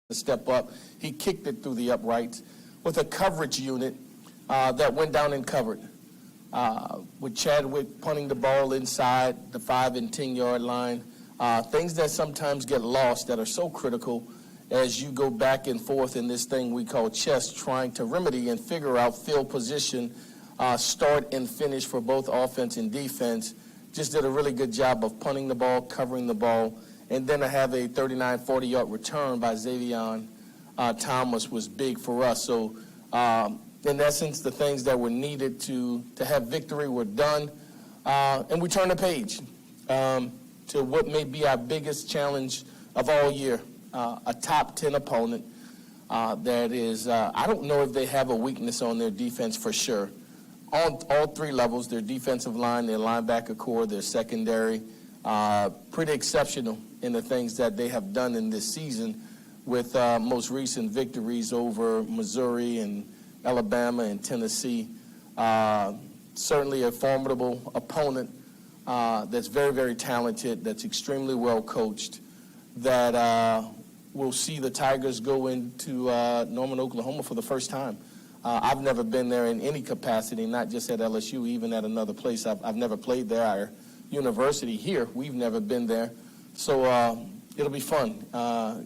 to step up. He kicked it through the uprights with a coverage unit that went down and covered. With Chadwick punting the ball inside the 5 and 10 yard line. Things that sometimes get lost that are so critical as you go back and forth in this thing we call chess, trying to remedy and figure out field position, start and finish for both offense and defense. Just did a really good job of punting the ball, covering the ball, and then to have a 39, 40-yard return by Xavier Thomas was big for us. So in essence, the things that were needed to have victory were done, and we turned the page to what may be our biggest challenge of all year, a top 10 opponent that is, I don't know if they have a weakness on their defense for sure. All three levels, their defensive line, their linebacker core, their secondary, pretty exceptional in the things that they have done in this season with most recent victories over Missouri and Alabama and Tennessee. Certainly a formidable opponent that's very, very talented, that's extremely well coached, that will see the Tigers go into Norman, Oklahoma for the first time. I've never been there in any capacity, not just at LSU, even at another place. I've never played there. Our university here, we've never been there. So it'll be fun.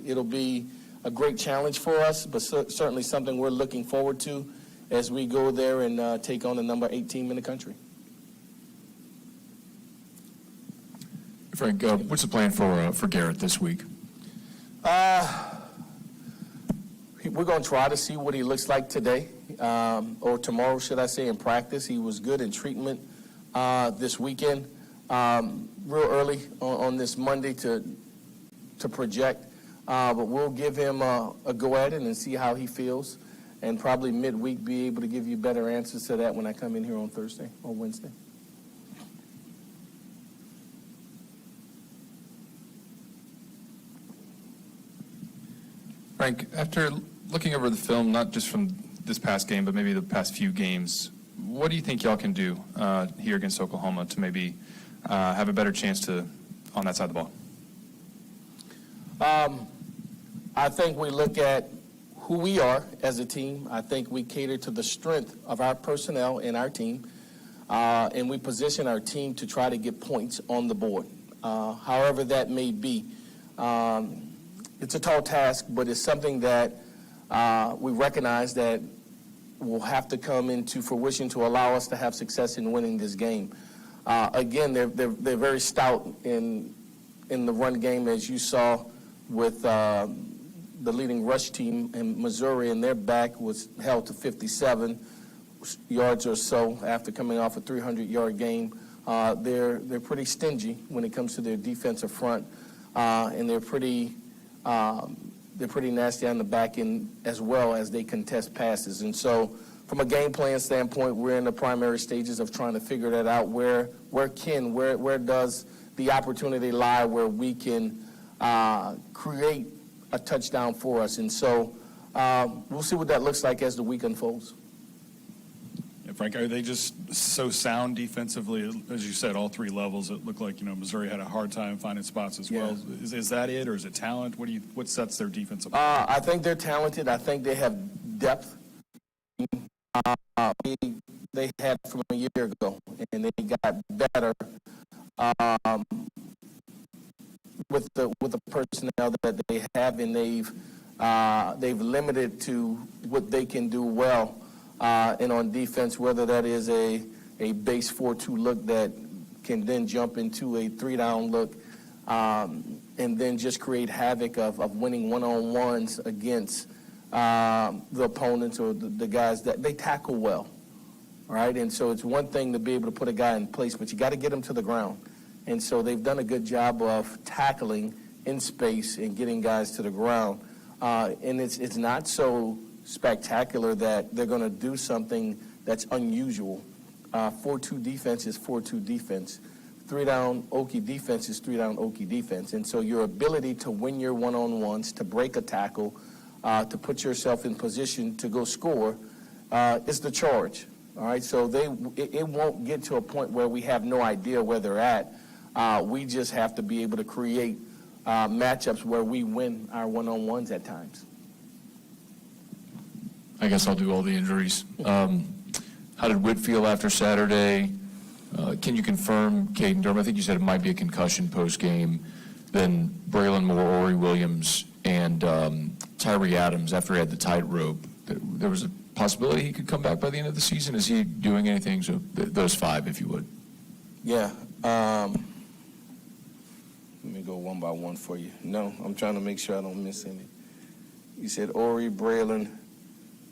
It'll be a great challenge for us, but certainly something we're looking forward to as we go there and take on the number 8 team in the country. Frank, what's the plan for Garrett this week? We're going to try to see what he looks like today, or tomorrow, should I say, in practice. He was good in treatment this weekend, real early on this Monday to project. But we'll give him a go at it and see how he feels, and probably midweek be able to give you better answers to that when I come in here on Thursday or Wednesday. Frank, after looking over the film, not just from this past game, but maybe the past few games, what do you think y'all can do here against Oklahoma to maybe have a better chance on that side of the ball? I think we look at who we are as a team. I think we cater to the strength of our personnel and our team, and we position our team to try to get points on the board, however that may be. It's a tall task, but it's something that we recognize that will have to come into fruition to allow us to have success in winning this game. Again, they're very stout in the run game, as you saw with the leading rush team in Missouri, and their back was held to 57 yards or so after coming off a 300-yard game. They're pretty stingy when it comes to their defensive front, and they're pretty nasty on the back end as well as they contest passes. And so from a game plan standpoint, we're in the primary stages of trying to figure that out. Where does the opportunity lie where we can create a touchdown for us? And so we'll see what that looks like as the week unfolds. Frank, are they just so sound defensively? As you said, all three levels. It looked like Missouri had a hard time finding spots as well. Is that it, or is it talent? What sets their defense apart? I think they're talented. I think they have depth. They had from a year ago, and they got better with the personnel that they have, and they've limited to what they can do well. And on defense, whether that is a base 4-2 look that can then jump into a 3-down look, and then just create havoc of winning one-on-ones against the opponents or the guys that they tackle well, all right? And so it's one thing to be able to put a guy in place, but you got to get him to the ground. And so they've done a good job of tackling in space and getting guys to the ground. And it's not so spectacular that they're going to do something that's unusual. 4-2 defense is 4-2 defense. 3-down Okie defense is 3-down Okie defense. And so your ability to win your one-on-ones, to break a tackle, to put yourself in position to go score is the charge. All right, so it won't get to a point where we have no idea where they're at. We just have to be able to create matchups where we win our one-on-ones at times. I guess I'll do all the injuries. How did Whit feel after Saturday? Can you confirm Caden Durham? I think you said it might be a concussion post-game. Then Braylon Moore, Ori Williams, and Tyree Adams after he had the tightrope. There was a possibility he could come back by the end of the season. Is he doing anything? So those five, if you would. Yeah. Let me go one by one for you. No, I'm trying to make sure I don't miss any. You said Ori, Braylon,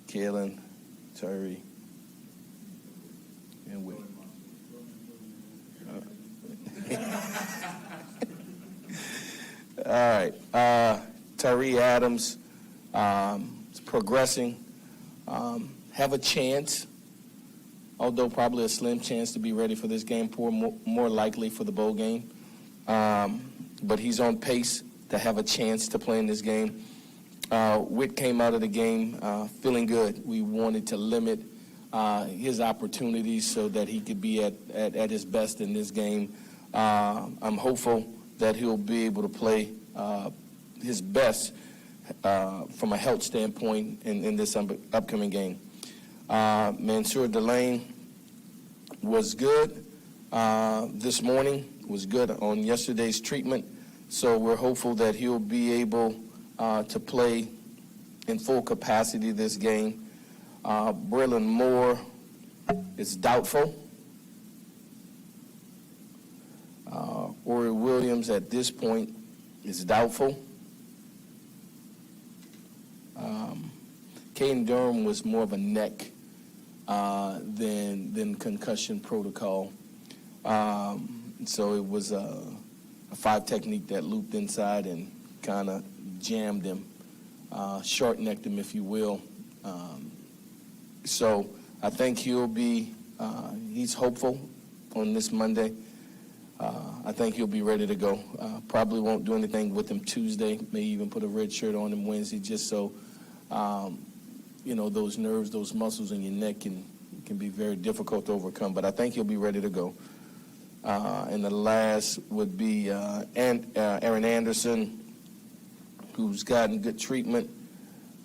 Kalen, Tyree, and Whit. All right. Tyree Adams is progressing. Have a chance, although probably a slim chance to be ready for this game, more likely for the bowl game. But he's on pace to have a chance to play in this game. Whit came out of the game feeling good. We wanted to limit his opportunities so that he could be at his best in this game. I'm hopeful that he'll be able to play his best from a health standpoint in this upcoming game. Mansour Delane was good this morning, was good on yesterday's treatment, so we're hopeful that he'll be able to play in full capacity this game. Braylon Moore is doubtful. Ori Williams at this point is doubtful. Caden Durham was more of a neck than concussion protocol. So it was a 5 technique that looped inside and kind of jammed him, short-necked him, if you will. So I think he'll be, he's hopeful on this Monday. I think he'll be ready to go. Probably won't do anything with him Tuesday, may even put a red shirt on him Wednesday, just so, those nerves, those muscles in your neck can be very difficult to overcome. But I think he'll be ready to go. And the last would be Aaron Anderson, who's gotten good treatment,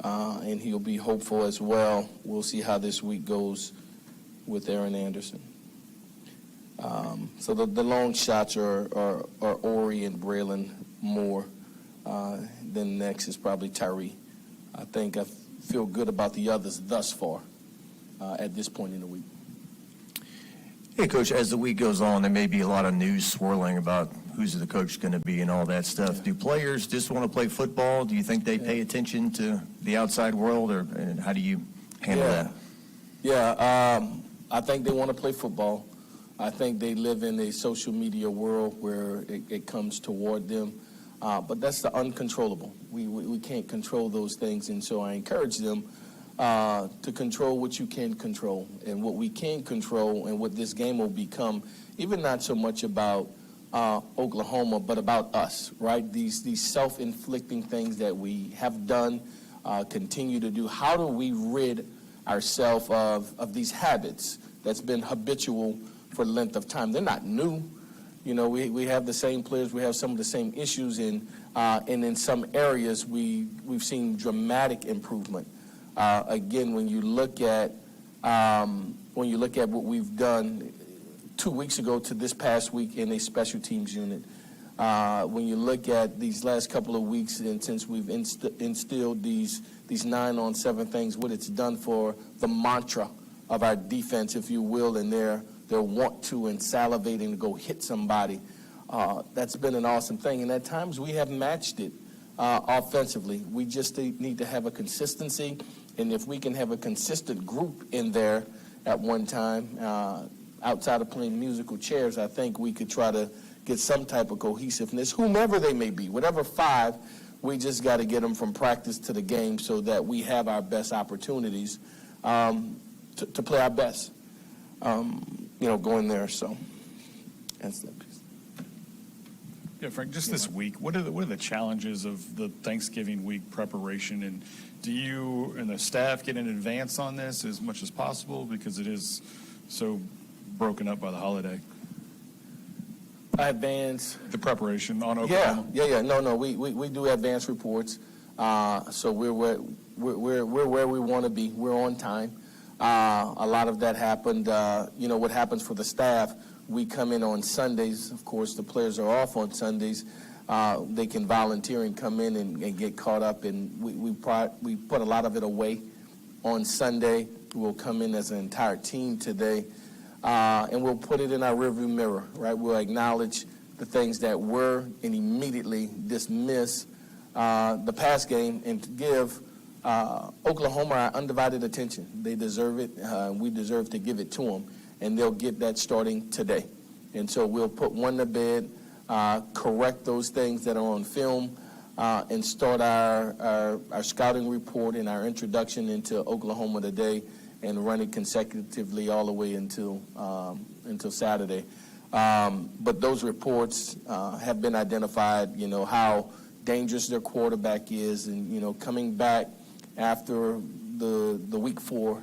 and he'll be hopeful as well. We'll see how this week goes with Aaron Anderson. So the long shots are Ori and Braylon Moore. Then next is probably Tyree. I think I feel good about the others thus far at this point in the week. Hey, Coach, as the week goes on, there may be a lot of news swirling about who's the coach going to be and all that stuff. Do players just want to play football? Do you think they pay attention to the outside world, or and how do you handle that? Yeah, I think they want to play football. I think they live in a social media world where it comes toward them. But that's the uncontrollable. We can't control those things, and so I encourage them to control what you can control. And what we can control and what this game will become, even not so much about Oklahoma, but about us, right? These self-inflicting things that we have done, continue to do. How do we rid ourselves of these habits that's been habitual for length of time? They're not new. We have the same players. We have some of the same issues, and in some areas we've seen dramatic improvement. Again, when you look at what we've done 2 weeks ago to this past week in a special teams unit, when you look at these last couple of weeks, and since we've instilled these 9-on-7 things, what it's done for the mantra of our defense, if you will, and their want to and salivating to go hit somebody. That's been an awesome thing. And at times we have matched it offensively. We just need to have a consistency. And if we can have a consistent group in there at one time, outside of playing musical chairs, I think we could try to get some type of cohesiveness, whomever they may be, whatever 5, we just got to get them from practice to the game so that we have our best opportunities to play our best. Going there. So that's that piece. Yeah, Frank, just this week, what are the challenges of the Thanksgiving week preparation? And do you and the staff get in advance on this as much as possible, because it is so broken up by the holiday? Advance. The preparation on Oklahoma? Yeah. No, we do advance reports. So we're where we want to be. We're on time. A lot of that happened, what happens for the staff, we come in on Sundays. Of course, the players are off on Sundays. They can volunteer and come in and get caught up, and we put a lot of it away on Sunday. We'll come in as an entire team today, and we'll put it in our rearview mirror, right? We'll acknowledge the things that were and immediately dismiss the past game and give Oklahoma our undivided attention. They deserve it. We deserve to give it to them, and they'll get that starting today. And so we'll put one to bed, correct those things that are on film, and start our scouting report and our introduction into Oklahoma today, and run it consecutively all the way until Saturday. But those reports have been identified, how dangerous their quarterback is, and, coming back after the week 4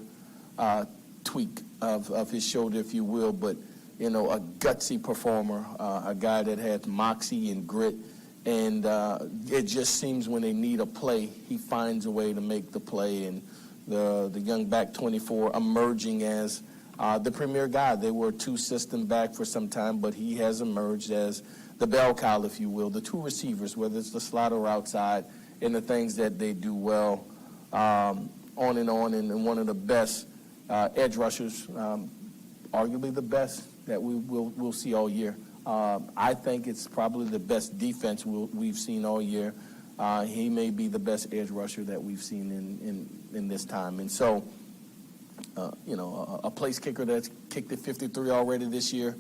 tweak of his shoulder, if you will, but, a gutsy performer, a guy that had moxie and grit, and it just seems when they need a play, he finds a way to make the play, and the young back 24 emerging as the premier guy. They were a two-system back for some time, but he has emerged as the bell cow, if you will, the two receivers, whether it's the slot or outside, and the things that they do well, on, and one of the best edge rushers, arguably the best that we'll see all year. I think it's probably the best defense we've seen all year. He may be the best edge rusher that we've seen in this time. And so, a place kicker that's kicked at 53 already this year,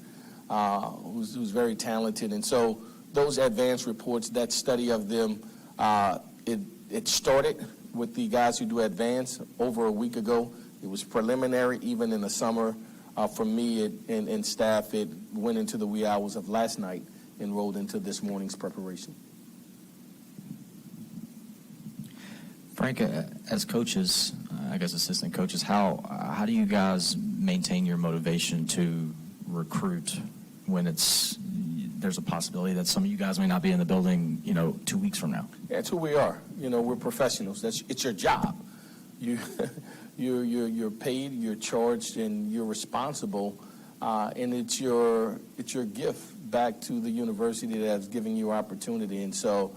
who's very talented. And so those advanced reports, that study of them, it started with the guys who do advance over a week ago. It was preliminary even in the summer. For me and staff, it went into the wee hours of last night and rolled into this morning's preparation. Frank, as coaches, I guess assistant coaches, how do you guys maintain your motivation to recruit when there's a possibility that some of you guys may not be in the building, 2 weeks from now? Yeah, that's who we are. We're professionals. It's your job. You're paid, you're charged, and you're responsible, and it's your gift back to the university that's giving you opportunity. And so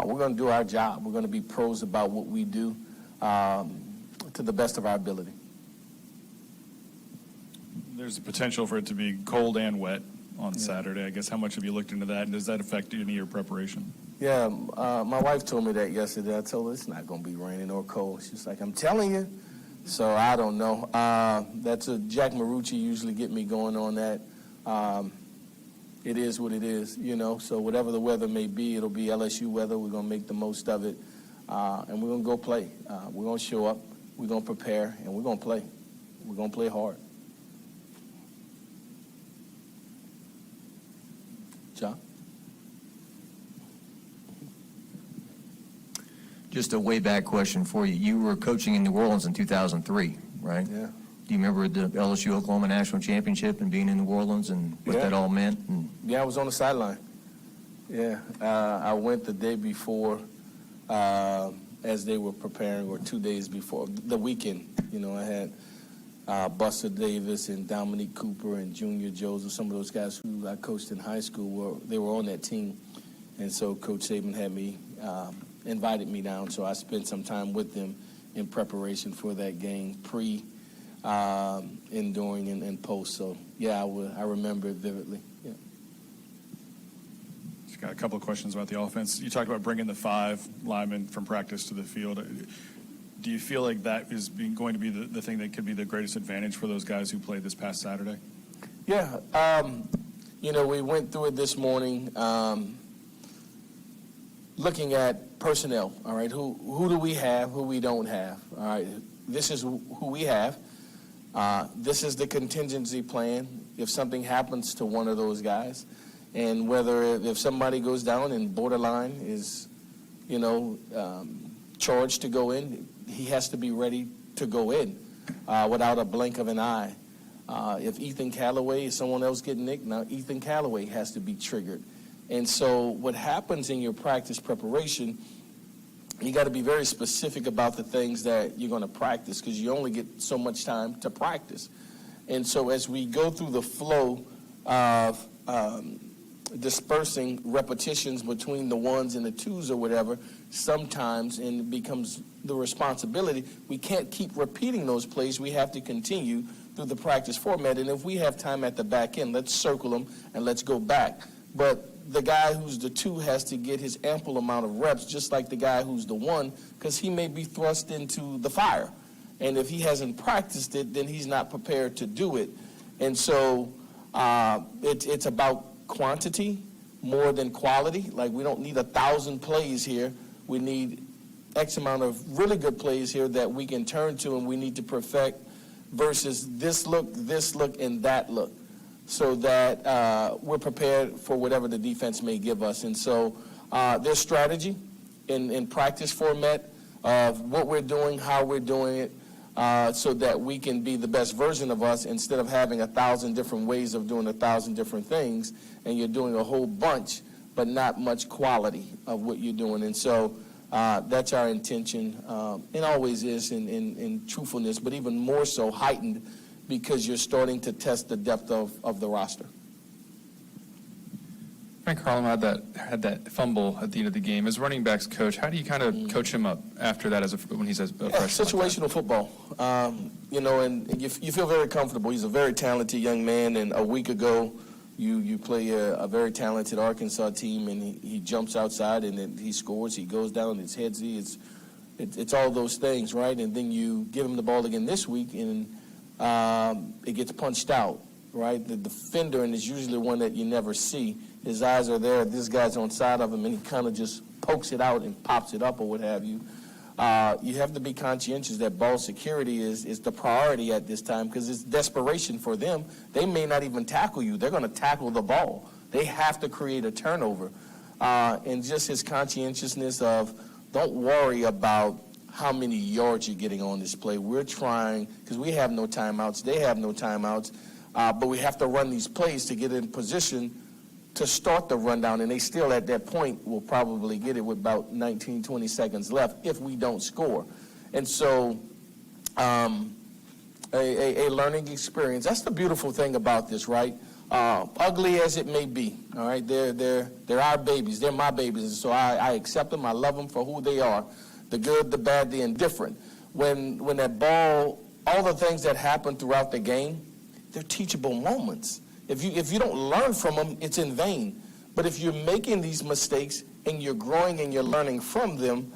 we're going to do our job. We're going to be pros about what we do to the best of our ability. There's a potential for it to be cold and wet on Saturday. I guess, how much have you looked into that, and does that affect any of your preparation? Yeah, my wife told me that yesterday. I told her it's not going to be raining or cold. She's like, I'm telling you. So I don't know. That's a Jack Marucci usually get me going on that. It is what it is, So whatever the weather may be, it'll be LSU weather. We're going to make the most of it, and we're going to go play. We're going to show up. We're going to prepare, and we're going to play. We're going to play hard. John? Just a way back question for you. You were coaching in New Orleans in 2003, right? Yeah. Do you remember the LSU Oklahoma National Championship and being in New Orleans and what that all meant? Yeah, I was on the sideline. Yeah, I went the day before as they were preparing, or 2 days before, the weekend. I had Buster Davis and Dominique Cooper and Junior Joseph, some of those guys who I coached in high school, they were on that team. And so Coach Saban had me, invited me down, so I spent some time with them in preparation for that game, and during, and post. So, yeah, I remember it vividly. Yeah. Just got a couple of questions about the offense. You talked about bringing the 5 linemen from practice to the field. Do you feel like that is going to be the thing that could be the greatest advantage for those guys who played this past Saturday? Yeah. We went through it this morning, looking at personnel, all right? Who do we have, who we don't have, all right? This is who we have. This is the contingency plan if something happens to one of those guys. And if somebody goes down and borderline is, charged to go in, he has to be ready to go in without a blink of an eye. If Ethan Callaway is someone else getting nicked, now Ethan Callaway has to be triggered. And so what happens in your practice preparation you got to be very specific about the things that you're going to practice because you only get so much time to practice. And so as we go through the flow of dispersing repetitions between the ones and the twos or whatever, sometimes, and it becomes the responsibility, we can't keep repeating those plays. We have to continue through the practice format. And if we have time at the back end, let's circle them and let's go back. But the guy who's the two has to get his ample amount of reps, just like the guy who's the one, because he may be thrust into the fire. And if he hasn't practiced it, then he's not prepared to do it. And so it's about quantity more than quality. Like, we don't need 1,000 plays here. We need X amount of really good plays here that we can turn to and we need to perfect versus this look, and that look, so that we're prepared for whatever the defense may give us. And so there's strategy in practice format of what we're doing, how we're doing it, so that we can be the best version of us instead of having 1,000 different ways of doing 1,000 different things, and you're doing a whole bunch, but not much quality of what you're doing. And so that's our intention, and always is in truthfulness, but even more so heightened because you're starting to test the depth of the roster. Frank Harlem had that fumble at the end of the game. As running backs coach, how do you kind of coach him up after that when he's a freshman? Situational football, and you feel very comfortable. He's a very talented young man, and a week ago you play a very talented Arkansas team, and he jumps outside and then he scores. He goes down, it's headsy, it's all those things, right? And then you give him the ball again this week, and it gets punched out, right? The defender, and it's usually one that you never see. His eyes are there. This guy's on side of him, and he kind of just pokes it out and pops it up or what have you. You have to be conscientious that ball security is the priority at this time because it's desperation for them. They may not even tackle you. They're going to tackle the ball. They have to create a turnover. And just his conscientiousness of don't worry about how many yards you're getting on this play. We're trying, because we have no timeouts. They have no timeouts. But we have to run these plays to get in position to start the rundown, and they still at that point will probably get it with about 19, 20 seconds left if we don't score. And so a learning experience. That's the beautiful thing about this, right? Ugly as it may be, all right? They're our babies. They're my babies, and so I accept them. I love them for who they are, the good, the bad, the indifferent. When that ball, all the things that happen throughout the game, they're teachable moments. If you don't learn from them, it's in vain. But if you're making these mistakes and you're growing and you're learning from them,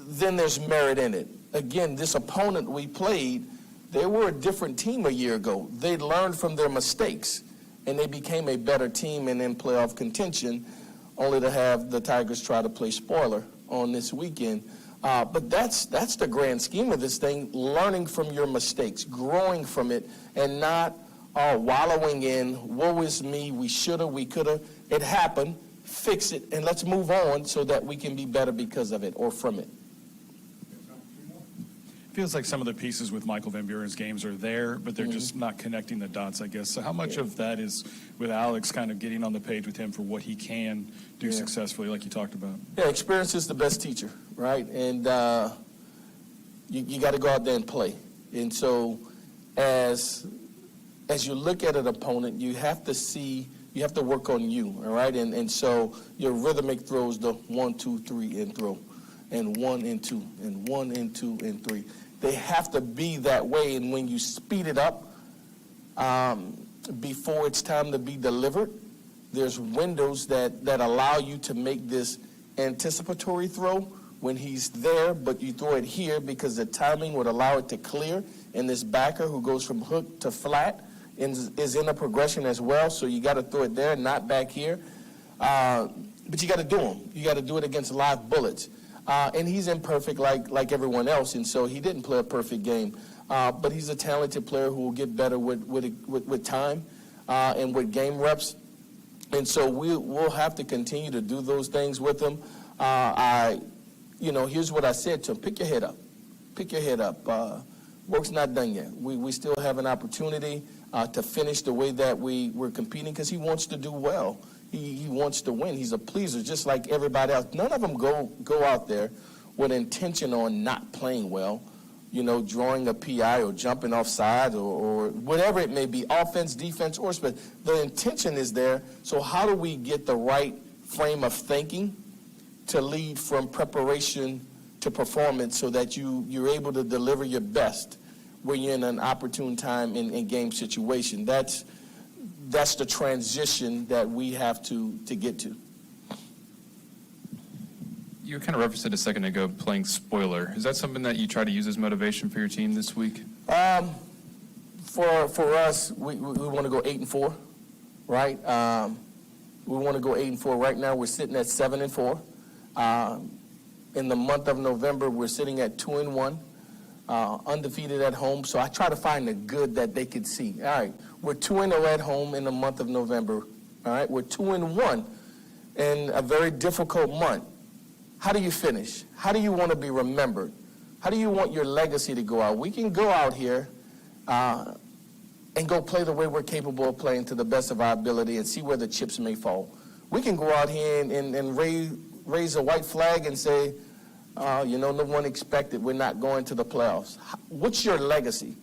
then there's merit in it. Again, this opponent we played, they were a different team a year ago. They learned from their mistakes, and they became a better team and in playoff contention, only to have the Tigers try to play spoiler on this weekend. But that's the grand scheme of this thing, learning from your mistakes, growing from it, and not wallowing in, woe is me, we shoulda, we coulda. It happened, fix it, and let's move on so that we can be better because of it or from it. Feels like some of the pieces with Michael Van Buren's games are there, but they're just not connecting the dots, I guess. So how much of that is with Alex kind of getting on the page with him for what he can do successfully, like you talked about? Yeah, experience is the best teacher, right? And you got to go out there and play. And so as you look at an opponent, you have to work on you, all right? And so your rhythmic throws, the 1, 2, 3, and throw, and 1 and 2, and 1 and 2 and 3. They have to be that way, and when you speed it up before it's time to be delivered, there's windows that allow you to make this anticipatory throw when he's there, but you throw it here because the timing would allow it to clear, and this backer who goes from hook to flat is in a progression as well, so you got to throw it there, not back here. But you got to do them. You got to do it against live bullets. And he's imperfect like everyone else, and so he didn't play a perfect game. But he's a talented player who will get better with time and with game reps. And so we'll have to continue to do those things with him. Here's what I said to him. Pick your head up. Pick your head up. Work's not done yet. We still have an opportunity to finish the way that we're competing because he wants to do well. He wants to win. He's a pleaser just like everybody else. None of them go out there with intention on not playing well, drawing a PI or jumping offside or whatever it may be, offense, defense, or special. The intention is there. So how do we get the right frame of thinking to lead from preparation to performance so that you're able to deliver your best when you're in an opportune time in game situation? That's the transition that we have to get to. You kind of referenced it a second ago, playing spoiler. Is that something that you try to use as motivation for your team this week? For us, we want to go 8-4, right? We want to go 8-4. Right now, we're sitting at 7-4. In the month of November, we're sitting at 2-1, undefeated at home. So I try to find the good that they could see. All right, we're 2-0 at home in the month of November. All right, we're 2-1 in a very difficult month. How do you finish? How do you want to be remembered? How do you want your legacy to go out? We can go out here and go play the way we're capable of playing to the best of our ability and see where the chips may fall. We can go out here and raise a white flag and say, no one expected we're not going to the playoffs. What's your legacy?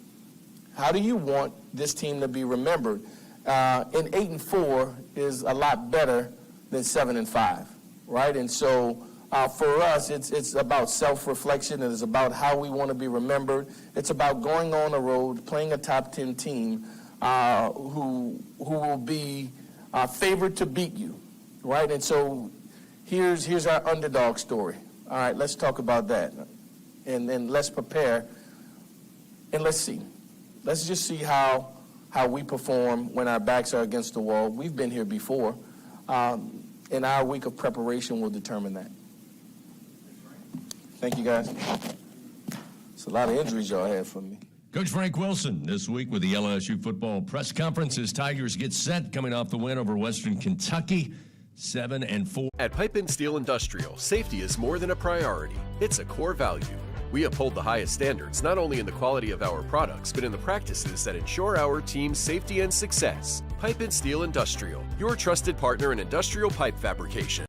How do you want this team to be remembered? And 8-4 is a lot better than 7-5, right? And so for us, it's about self-reflection. It is about how we want to be remembered. It's about going on the road, playing a top 10 team who will be favored to beat you, right? And so here's our underdog story. All right, let's talk about that. And let's prepare. And let's see. Let's just see how we perform when our backs are against the wall. We've been here before. And our week of preparation will determine that. Thank you, guys. It's a lot of injuries y'all had for me. Coach Frank Wilson this week with the LSU football press conference as Tigers get set coming off the win over Western Kentucky, 7-4. At Pipe & Steel Industrial, safety is more than a priority. It's a core value. We uphold the highest standards not only in the quality of our products, but in the practices that ensure our team's safety and success. Pipe & Steel Industrial, your trusted partner in industrial pipe fabrication.